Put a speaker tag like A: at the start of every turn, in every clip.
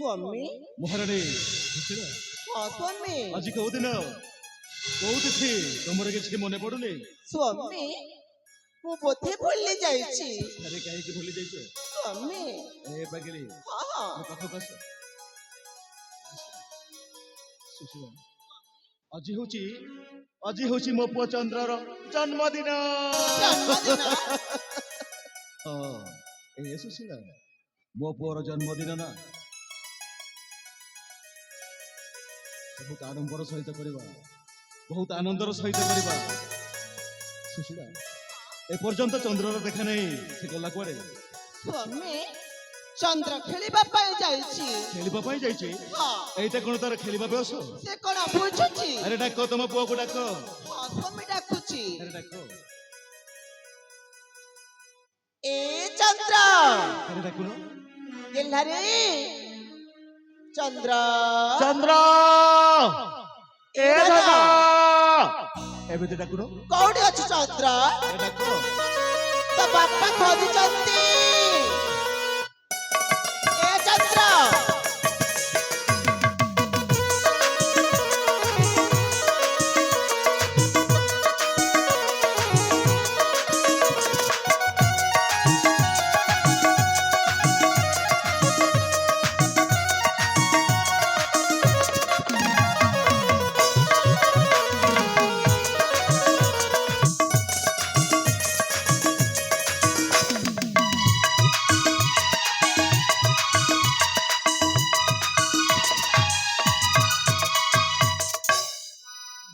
A: स्वामी
B: ମହାରାଣୀ
A: हाँ स्वामी
B: ଆଜି କୋଉ ଦିନ କୋଉଠି ତମର କିଛି ମନେ ପଡୁନି?
A: स्वामी ମୁଁ ବୋଧେ ଭୁଲି ଯାଇଛି
B: ଆରେ କାହିଁକି ଭୁଲି ଯାଇଛ?
A: स्वामी
B: ଏ ପାଗିଳି
A: हाँ हाँ
B: ମୋ ପାଖକୁ ଆସ। ସୁଶୀଳ, ଆଜି ହଉଛି ମୋ ପୁଅ ଚନ୍ଦ୍ରର ଜନ୍ମଦିନ।
A: ଜନ୍ମଦିନ
B: ହଁ ଏ ସୁଶୀଳ, ମୋ ପୁଅର ଜନ୍ମଦିନ ନା, ବହୁତ ଆଡମ୍ବର ସହିତ କରିବା, ବହୁତ ଆନନ୍ଦର ସହିତ କରିବା। ସୁଶୀଳା, ଏପର୍ଯ୍ୟନ୍ତ ଚନ୍ଦ୍ରର ଦେଖା ନାହିଁ, ସେ ଗଲା କୁଆଡେ?
A: स्वामी ଚନ୍ଦ୍ର ଖେଳିବା ପାଇଁ ଯାଇଛି
B: ଖେଳିବା ପାଇଁ ଯାଇଛି।
A: ହଁ
B: ଏଇଟା କଣ ତାର ଖେଳିବା ବୟସ?
A: ସେ କଣ ବୁଝୁଛି
B: ଆରେ ଡାକ ତମ ପୁଅକୁ ଡାକ।
A: ହଁ स्वामी ଡାକୁଛି
B: ଆରେ ଡାକ,
A: ଏ ଚନ୍ଦ୍ର
B: ଆରେ ଡାକୁନ।
A: ଗେହ୍ଲାରେ ଚନ୍ଦ୍ର
B: ଚନ୍ଦ୍ର ଏ ଦାଦା, ଏମିତି ଡାକୁନ।
A: କୋଉଠି ଅଛି ଚନ୍ଦ୍ର
B: ଏ ଡାକ।
A: ତ ବାପା ଖୋଜୁଛନ୍ତି ଏ ଚନ୍ଦ୍ର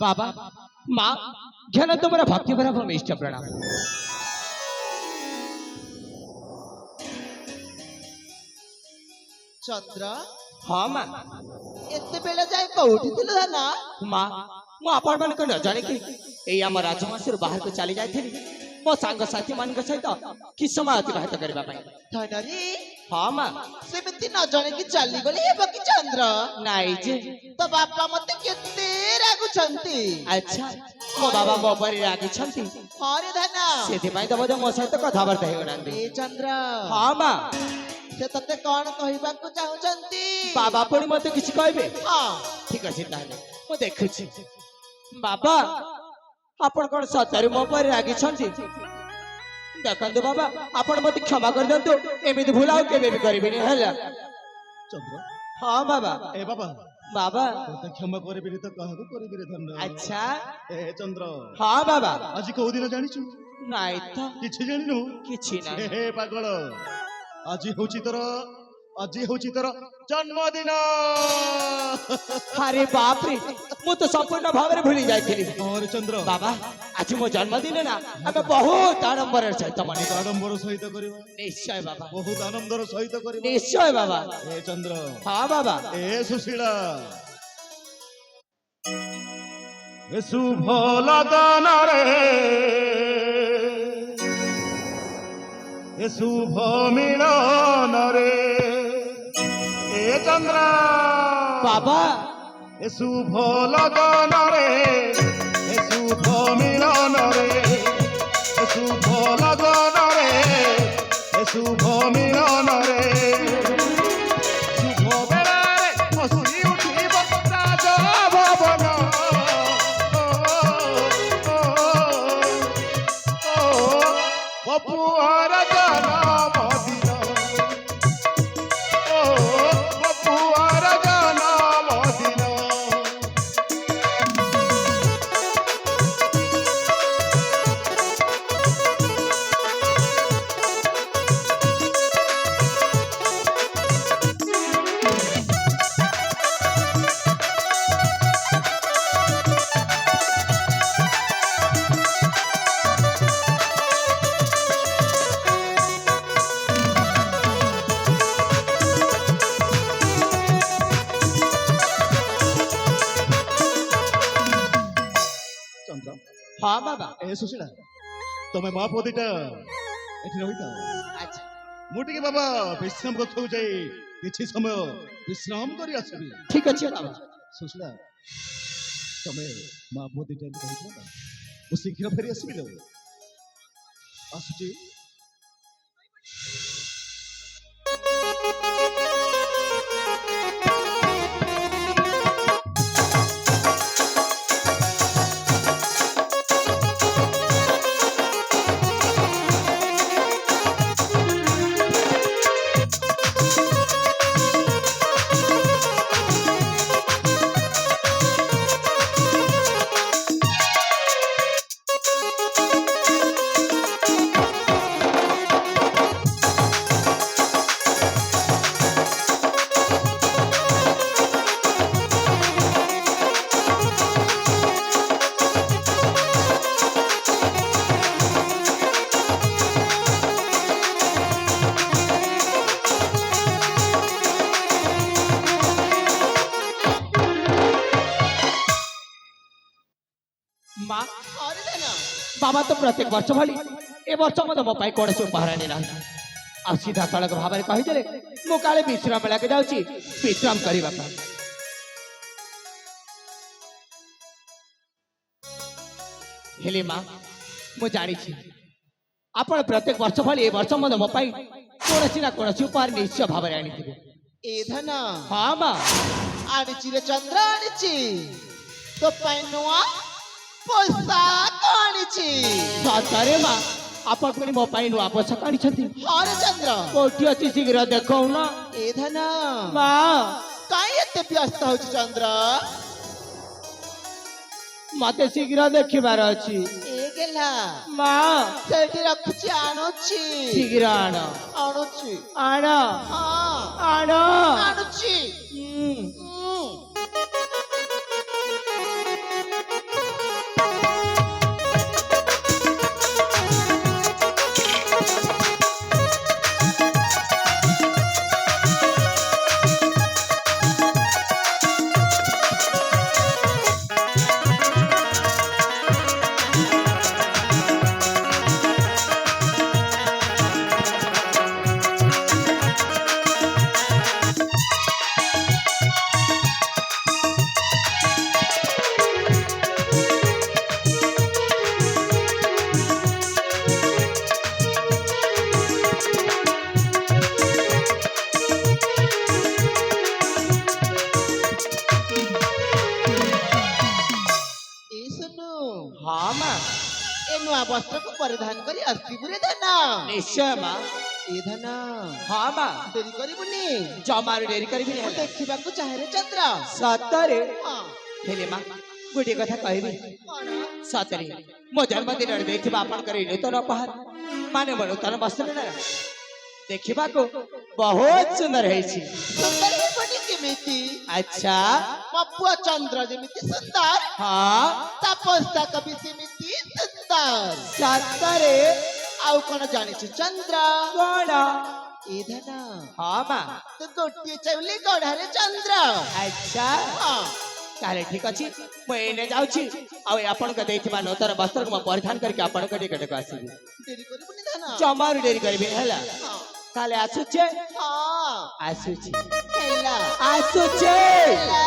C: बाबा माँ घ्यान तुम्हारा भक्ति भरा भूमिष्ठ प्रणाम।
A: ଚନ୍ଦ୍ର
C: हाँ माँ
A: ଏତେବେଳେ ଯାଏ କୋଉଠି ଥିଲୁ ଧନ
C: माँ मु आपण मान न जाने कि एई आम राजमासर बाहर को चली जाइथिली मो सांग साथी मान सहित कि समय अतिबाहित करबा पई।
A: ଧନରେ
C: हाँ माँ
A: ସେମିତି ନ ଜଣେକି ଚାଲିଗଲେ ହେବ କି ଚନ୍ଦ୍ର
C: नाई जे
A: ତ ବାପା ମତେ କେତେ ରାଗୁଛନ୍ତି
C: अच्छा मो बाबा मो पर रागी छंती
A: ହଁ ରେ ଧନ
C: सेति पई तो बोधे मो सहित कथाबार्ता हे गनांदी।
A: ଏ ଚନ୍ଦ୍ର
C: हाँ माँ
A: ସେ ତତେ କଣ କହିବାକୁ ଚାହୁଁଛନ୍ତି
C: बाबा पुणी मते किछि कहबे?
A: ହଁ
C: ठीक अछि ताले मु देखुछि। बाबा आपण कोन सतरे मो पर रागी छंती? देखंतु बाबा आपण मते क्षमा कर दंतु एमिति भूल आउ केबे भी करबिनी हैला।
B: ଚନ୍ଦ୍ର,
C: हाँ बाबा
B: ଏ ବାବା
C: बाबा
B: ତତେ କ୍ଷମା କରିବିନି ତ କାହାକୁ କରିବି ରେ ଧନ୍ୟ।
C: अच्छा
B: ଏ ଚନ୍ଦ୍ର,
C: हाँ बाबा
B: ଆଜି କୋଉ ଦିନ ଜାଣିଛୁ?
C: नाई तो
B: କିଛି ଜାଣିନୁ?
C: किछि ना
B: ହେ ପାଗଳ, ଆଜି ହଉଛି ତୋର ଜନ୍ମଦିନ।
C: अरे बाप रे मु तो संपूर्ण भाव रे भूली जाइथिली।
B: ହଁ ରେ ଚନ୍ଦ୍ର,
C: बाबा आज मो जन्मदिन ना आमे बहुत आडंबर सहित मने
B: ବହୁତ ଆଡମ୍ବର ସହିତ କରିବା,
C: निश्चय बाबा
B: ବହୁତ ଆନନ୍ଦର ସହିତ କରିବା।
C: निश्चय बाबा
B: ଏ ଚନ୍ଦ୍ର,
C: हाँ ବାବା
B: ଏ ସୁଶୀଳା, ଏ ଶୁଭ ଲଗନରେ, ଏ ଶୁଭ ମିଳନରେ, ଏ ଚନ୍ଦ୍ର
C: बाबा
B: ଏ ଶୁଭ ଲଗନରେ, ଏ ଶୁଭ ମିଳନରେ, ଏ ଶୁଭ ଲଗନରେ, ଏ ଶୁଭ ମିଳନରେ, ଶୁଭ ବେଳାରେ ହସି ଉଠିବ ରାଜ ଭବନ। ବପୁଆର ଜନ୍ମଦିନ, ବପୁଆର ଜନ୍ମଦିନ। ଏ ସୁଶୀଳା ତମେ ମା ପଦିଟା ଏଠି ରହିଥାଅ।
A: ଆଚ୍ଛା
B: ମୁଁ ଟିକେ ବାବା ବିଶ୍ରାମ କକ୍ଷକୁ ଯାଇ କିଛି ସମୟ ବିଶ୍ରାମ କରି ଆସିବି।
C: ঠিক ଅଛି ବାବା।
B: ସୁଶୀଳା ତମେ ମା ପଦିଟା ଏଠି ରହିଥାଅ ନା, ମୁଁ ଶୀଘ୍ର ଫେରି ଆସିବି ଲୋ। ଆସୁଛି।
C: মা
A: अरे धना
C: বাবা তো প্রত্যেক ବର୍ଷ ଭଳି ଏ ବର୍ଷ ମଧ୍ୟ ମୋ ପାଇଁ କୌଣସି ଉପହାର ଆଣିନାହାନ୍ତି। ଆଉ ସିଧା ସଳଖ ଭାବରେ କହିଦେଲେ ମୁଁ କାଳେ ବିଶ୍ରାମ ଲାଗି ଯାଉଛି ବିଶ୍ରାମ କରିବା ପାଇଁ। ହେଲେ ମା ମୁଁ ଜାଣିଛି ଆପଣ ପ୍ରତ୍ୟେକ ବର୍ଷ ଭଳି ଏ ବର୍ଷ ମଧ୍ୟ ମୋ ପାଇଁ କୌଣସି ନା କୌଣସି ଉପହାର ନିଶ୍ଚୟ ଭାବରେ ଆଣିଥିବେ।
A: ए धना
C: ହଁ ମା
A: आनिची रे चंद्र आनिची तो पैनुआ पोशाक आनिची
C: ସତରେ ମା ଆପଣ ପୁଣି ମୋ ପାଇଁ ନୂଆ ପୋଷାକ ଆଣିଛନ୍ତି।
A: अरे चंद्र
C: କୋଉଠି ଅଛି ଶୀଘ୍ର ଦେଖଉନ
A: ए धना
C: ମା।
A: काई एते व्यस्त होची चंद्र
C: ମତେ ଶୀଘ୍ର ଦେଖିବାର ଅଛି
A: ए गेला
C: ମା।
A: सेठी रखुची आणुची
C: ଶୀଘ୍ର ଆଣ
A: आणुची
C: ଆଣ
A: हां
C: ଆଣ।
A: आणुची
C: ହୁଁ।
A: ए सुनु
C: ହଁ ମା
A: ए नुआ वस्त्र को परिधान करी अस्तिबु रे धना
C: ନିଶ୍ଚୟ ମା।
A: ए धना
C: ହଁ ମା
A: देरी करिबुनी
C: ଜମାରୁ ଡେରି କରିବିନି
A: ମୁଁ
C: ହେଲା।
A: ଦେଖିବାକୁ ଚାହେଁ ରେ ଚନ୍ଦ୍ର
C: ସତରେ
A: ହଁ
C: ହେଲେ ମା ଗୋଟିଏ କଥା କହିବି
A: କଣ
C: ସତରେ ମୋ ଜନ୍ମଦିନରେ ଦେଇଥିବା ଆପଣଙ୍କର ଏଇ ନୂତନ ଉପହାର ମାନେ ମୋ ନୂତନ ବସ୍ତ୍ର ନା ଦେଖିବାକୁ ବହୁତ ସୁନ୍ଦର ହେଇଛି।
A: ସୁନ୍ଦର ହେବନି କେମିତି
C: ଆଚ୍ଛା
A: ମୋ ପୁଅ ଚନ୍ଦ୍ର ଯେମିତି ସୁନ୍ଦର
C: ହଁ
A: ତା ପୋଷାକ ବି ସେମିତି ସୁନ୍ଦର
C: ସତରେ
A: ଆଉ କଣ ଜାଣିଛୁ ଚନ୍ଦ୍ର
C: କଣ
A: ଏ ଧନା
C: ହଁ ମା
A: ତୁ ଗୋଟିଏ ଚାଉଲି ଗଢାରେ ଚନ୍ଦ୍ର
C: ଆଚ୍ଛା
A: ହଁ
C: ତାହେଲେ ଠିକ ଅଛି ମୁଁ ଏଇନେ ଯାଉଛି ଆଉ ଏ ଆପଣଙ୍କ ଦେଇଥିବା ନୂତନ ବସ୍ତ୍ରକୁ ମୁଁ ପରିଧାନ କରିକି ଆପଣଙ୍କ ନିକଟକୁ ଆସିବି।
A: ଦେରି କରିବୁନି ଧନା
C: ଜମାରୁ ଡେରି କରିବିନି ହେଲା।
A: ହଁ
C: ତାହେଲେ ଆସୁଛେ
A: ହଁ
C: ଆସୁଛି
A: ହେଲା
C: ଆସୁଛେ।
A: ହେଲା